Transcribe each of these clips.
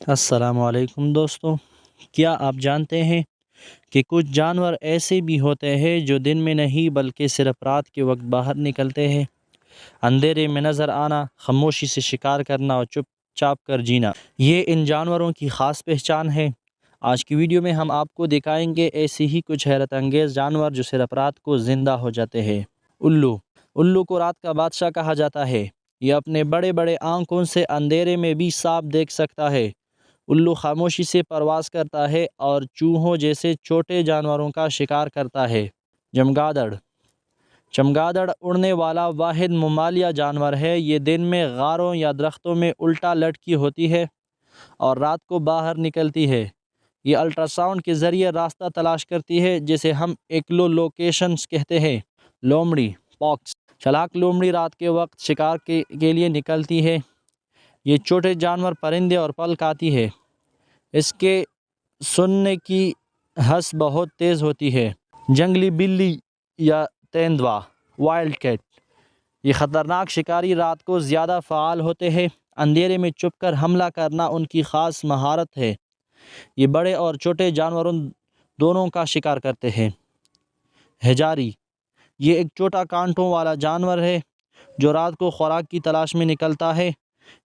السلام علیکم دوستو، کیا آپ جانتے ہیں کہ کچھ جانور ایسے بھی ہوتے ہیں جو دن میں نہیں بلکہ صرف رات کے وقت باہر نکلتے ہیں۔ اندھیرے میں نظر آنا، خاموشی سے شکار کرنا اور چپ چاپ کر جینا، یہ ان جانوروں کی خاص پہچان ہے۔ آج کی ویڈیو میں ہم آپ کو دکھائیں گے ایسی ہی کچھ حیرت انگیز جانور جو صرف رات کو زندہ ہو جاتے ہیں۔ الو کو رات کا بادشاہ کہا جاتا ہے۔ یہ اپنے بڑے بڑے آنکھوں سے اندھیرے میں بھی صاف دیکھ سکتا ہے۔ الو خاموشی سے پرواز کرتا ہے اور چوہوں جیسے چھوٹے جانوروں کا شکار کرتا ہے۔ چمگادڑ اڑنے والا واحد ممالیہ جانور ہے۔ یہ دن میں غاروں یا درختوں میں الٹا لٹکی ہوتی ہے اور رات کو باہر نکلتی ہے۔ یہ الٹرا ساؤنڈ کے ذریعے راستہ تلاش کرتی ہے، جسے ہم ایکلو لوکیشنز کہتے ہیں۔ لومڑی پاکس، چالاک لومڑی رات کے وقت شکار کے لیے نکلتی ہے۔ یہ چھوٹے جانور، پرندے اور پھل کھاتی ہے۔ اس کے سونگنے کی حس بہت تیز ہوتی ہے۔ جنگلی بلی یا تیندوا وائلڈ کیٹ، یہ خطرناک شکاری رات کو زیادہ فعال ہوتے ہیں۔ اندھیرے میں چھپ کر حملہ کرنا ان کی خاص مہارت ہے۔ یہ بڑے اور چھوٹے جانوروں دونوں کا شکار کرتے ہیں۔ ہجاری، یہ ایک چھوٹا کانٹوں والا جانور ہے جو رات کو خوراک کی تلاش میں نکلتا ہے۔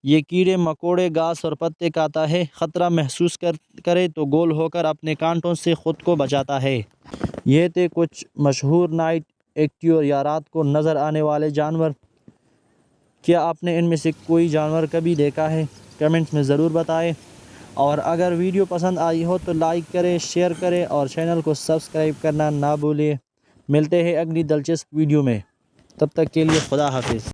یہ کیڑے مکوڑے، گھاس اور پتے کھاتا ہے۔ خطرہ محسوس کرے تو گول ہو کر اپنے کانٹوں سے خود کو بچاتا ہے۔ یہ تھے کچھ مشہور نائٹ ایکٹیو یا رات کو نظر آنے والے جانور۔ کیا آپ نے ان میں سے کوئی جانور کبھی دیکھا ہے؟ کمنٹس میں ضرور بتائیں، اور اگر ویڈیو پسند آئی ہو تو لائک کریں، شیئر کریں اور چینل کو سبسکرائب کرنا نہ بھولیں۔ ملتے ہیں اگلی دلچسپ ویڈیو میں، تب تک کے لیے خدا حافظ۔